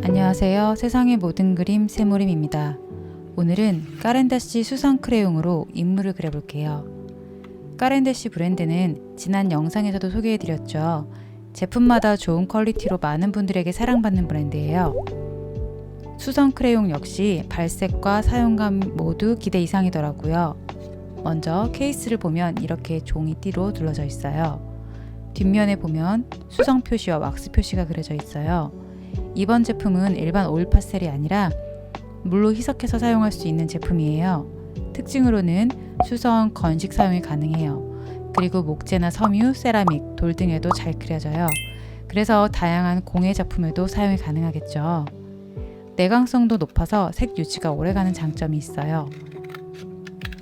안녕하세요. 세상의 모든 그림 세모림입니다. 오늘은 까렌다시 수성 크레용으로 인물을 그려볼게요. 까렌다시 브랜드는 지난 영상에서도 소개해드렸죠. 제품마다 좋은 퀄리티로 많은 분들에게 사랑받는 브랜드예요. 수성 크레용 역시 발색과 사용감 모두 기대 이상이더라고요. 먼저 케이스를 보면 이렇게 종이띠로 둘러져 있어요. 뒷면에 보면 수성 표시와 왁스 표시가 그려져 있어요. 이번 제품은 일반 오일 파스텔이 아니라 물로 희석해서 사용할 수 있는 제품이에요. 특징으로는 수성, 건식 사용이 가능해요. 그리고 목재나 섬유, 세라믹, 돌 등에도 잘 그려져요. 그래서 다양한 공예 작품에도 사용이 가능하겠죠. 내광성도 높아서 색 유지가 오래가는 장점이 있어요.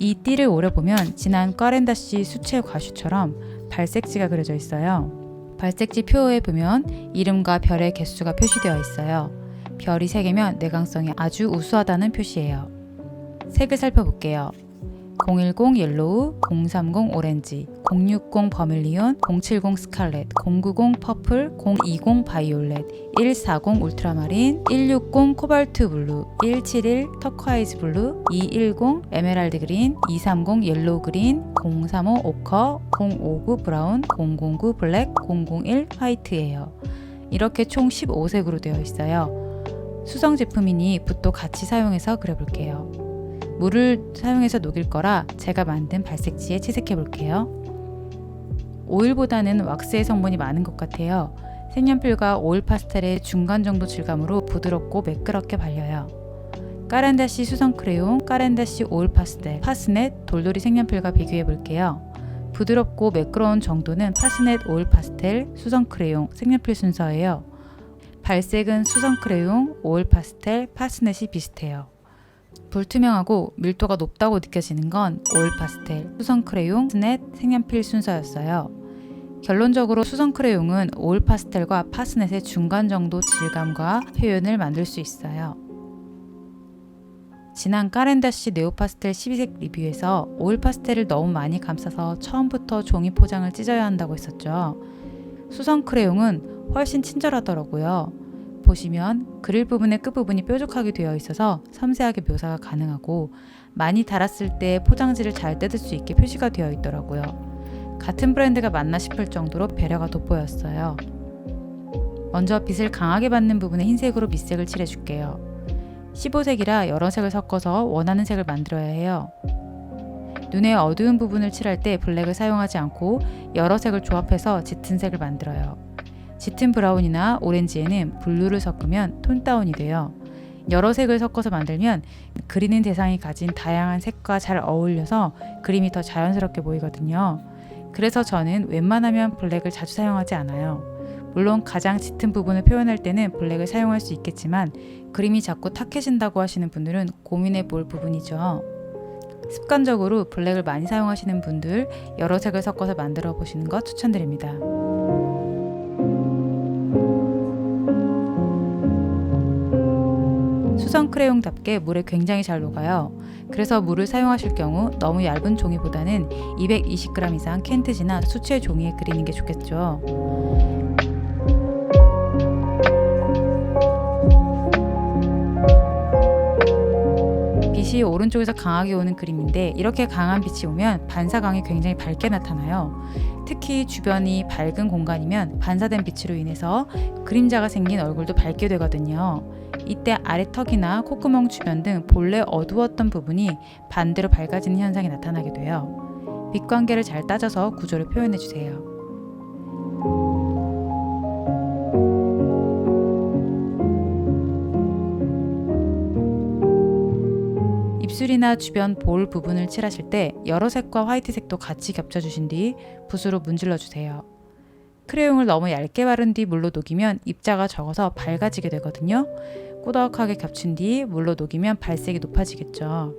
이 띠를 오래 보면 지난 까렌다시 수채 과슈처럼 발색지가 그려져 있어요. 발색지 표에 보면 이름과 별의 개수가 표시되어 있어요. 별이 3개면 내광성이 아주 우수하다는 표시예요. 색을 살펴볼게요. 010 옐로우, 030 오렌지, 060 버밀리온, 070 스칼렛, 090 퍼플, 020 바이올렛, 140 울트라마린, 160 코발트 블루, 171 터콰이즈 블루, 210 에메랄드 그린, 230 옐로우 그린, 035 오커, 059 브라운, 009 블랙, 001 화이트예요. 이렇게 총 15색으로 되어 있어요. 수성 제품이니 붓도 같이 사용해서 그려볼게요. 물을 사용해서 녹일 거라 제가 만든 발색지에 채색해 볼게요. 오일보다는 왁스의 성분이 많은 것 같아요. 색연필과 오일 파스텔의 중간 정도 질감으로 부드럽고 매끄럽게 발려요. 까렌다시 수성 크레용, 까렌다시 오일 파스텔, 파스넷, 돌돌이 색연필과 비교해 볼게요. 부드럽고 매끄러운 정도는 파스넷 오일 파스텔, 수성 크레용, 색연필 순서예요. 발색은 수성 크레용, 오일 파스텔, 파스넷이 비슷해요. 불투명하고 밀도가 높다고 느껴지는 건 오일 파스텔, 수성 크레용, 파스넷, 색연필 순서였어요. 결론적으로 수성 크레용은 오일 파스텔과 파스넷의 중간 정도 질감과 표현을 만들 수 있어요. 지난 까렌다시 네오 파스텔 12색 리뷰에서 오일 파스텔을 너무 많이 감싸서 처음부터 종이 포장을 찢어야 한다고 했었죠. 수성 크레용은 훨씬 친절하더라고요. 보시면 그릴 부분의 끝부분이 뾰족하게 되어 있어서 섬세하게 묘사가 가능하고 많이 달았을 때 포장지를 잘 뜯을 수 있게 표시가 되어 있더라고요. 같은 브랜드가 맞나 싶을 정도로 배려가 돋보였어요. 먼저 빛을 강하게 받는 부분에 흰색으로 밑색을 칠해줄게요. 15색이라 여러 색을 섞어서 원하는 색을 만들어야 해요. 눈의 어두운 부분을 칠할 때 블랙을 사용하지 않고 여러 색을 조합해서 짙은 색을 만들어요. 짙은 브라운이나 오렌지에는 블루를 섞으면 톤 다운이 돼요. 여러 색을 섞어서 만들면 그리는 대상이 가진 다양한 색과 잘 어울려서 그림이 더 자연스럽게 보이거든요. 그래서 저는 웬만하면 블랙을 자주 사용하지 않아요. 물론 가장 짙은 부분을 표현할 때는 블랙을 사용할 수 있겠지만 그림이 자꾸 탁해진다고 하시는 분들은 고민해 볼 부분이죠. 습관적으로 블랙을 많이 사용하시는 분들 여러 색을 섞어서 만들어 보시는 것 추천드립니다. 수성 크레용답게 물에 굉장히 잘 녹아요. 그래서 물을 사용하실 경우 너무 얇은 종이보다는 220g 이상 켄트지나 수채 종이에 그리는 게 좋겠죠. 빛이 오른쪽에서 강하게 오는 그림인데 이렇게 강한 빛이 오면 반사광이 굉장히 밝게 나타나요. 특히 주변이 밝은 공간이면 반사된 빛으로 인해서 그림자가 생긴 얼굴도 밝게 되거든요. 이때 아래 턱이나 콧구멍 주변 등 본래 어두웠던 부분이 반대로 밝아지는 현상이 나타나게 돼요. 빛 관계를 잘 따져서 구조를 표현해 주세요. 입술이나 주변 볼 부분을 칠하실 때 여러 색과 화이트색도 같이 겹쳐주신 뒤 붓으로 문질러 주세요. 크레용을 너무 얇게 바른 뒤 물로 녹이면 입자가 적어서 밝아지게 되거든요. 꾸덕하게 겹친 뒤 물로 녹이면 발색이 높아지겠죠.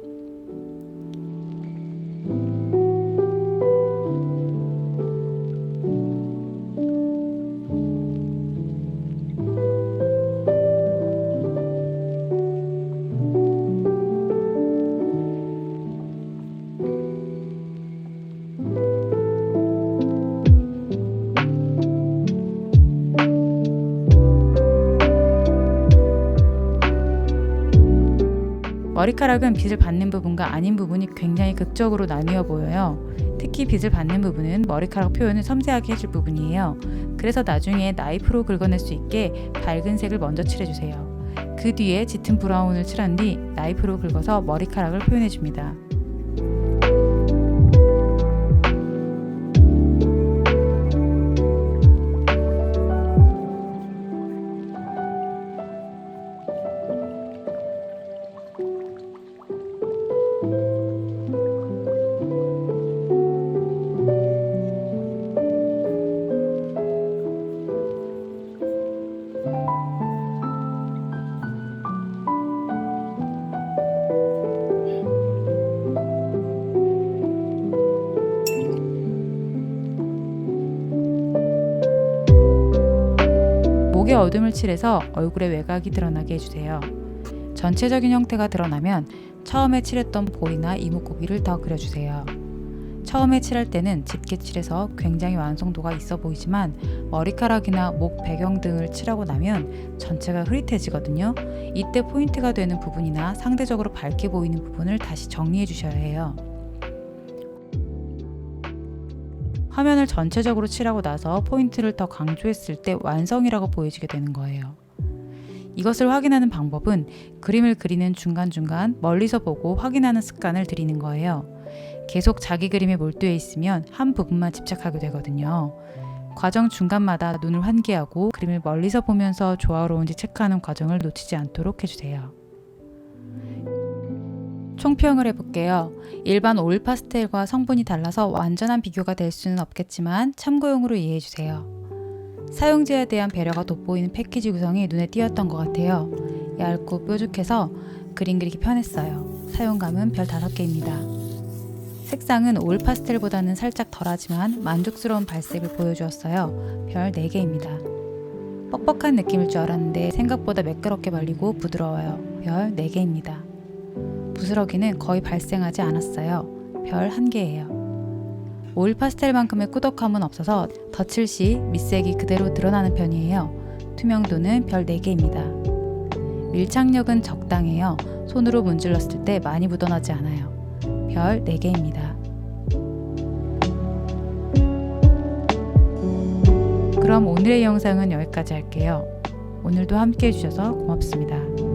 머리카락은 빛을 받는 부분과 아닌 부분이 굉장히 극적으로 나뉘어 보여요. 특히 빛을 받는 부분은 머리카락 표현을 섬세하게 해줄 부분이에요. 그래서 나중에 나이프로 긁어낼 수 있게 밝은 색을 먼저 칠해주세요. 그 뒤에 짙은 브라운을 칠한 뒤 나이프로 긁어서 머리카락을 표현해줍니다. 목에 어둠을 칠해서 얼굴의 외곽이 드러나게 해주세요. 전체적인 형태가 드러나면 처음에 칠했던 볼이나 이목구비를 더 그려주세요. 처음에 칠할 때는 짙게 칠해서 굉장히 완성도가 있어 보이지만 머리카락이나 목 배경 등을 칠하고 나면 전체가 흐릿해지거든요. 이때 포인트가 되는 부분이나 상대적으로 밝게 보이는 부분을 다시 정리해 주셔야 해요. 화면을 전체적으로 칠하고 나서 포인트를 더 강조했을 때 완성이라고 보여지게 되는 거예요. 이것을 확인하는 방법은 그림을 그리는 중간중간 멀리서 보고 확인하는 습관을 들이는 거예요. 계속 자기 그림에 몰두해 있으면 한 부분만 집착하게 되거든요. 과정 중간마다 눈을 환기하고 그림을 멀리서 보면서 조화로운지 체크하는 과정을 놓치지 않도록 해주세요. 총평을 해볼게요. 일반 오일 파스텔과 성분이 달라서 완전한 비교가 될 수는 없겠지만 참고용으로 이해해주세요. 사용자에 대한 배려가 돋보이는 패키지 구성이 눈에 띄었던 것 같아요. 얇고 뾰족해서 그림 그리기 편했어요. 사용감은 별 5개입니다. 색상은 오일 파스텔보다는 살짝 덜하지만 만족스러운 발색을 보여주었어요. 별 4개입니다. 뻑뻑한 느낌일 줄 알았는데 생각보다 매끄럽게 발리고 부드러워요. 별 4개입니다. 부스러기는 거의 발생하지 않았어요. 별 1개예요. 오일 파스텔만큼의 꾸덕함은 없어서 덧칠 시 밑색이 그대로 드러나는 편이에요. 투명도는 별 4개입니다. 밀착력은 적당해요. 손으로 문질렀을 때 많이 묻어나지 않아요. 별 4개입니다. 그럼 오늘의 영상은 여기까지 할게요. 오늘도 함께 해주셔서 고맙습니다.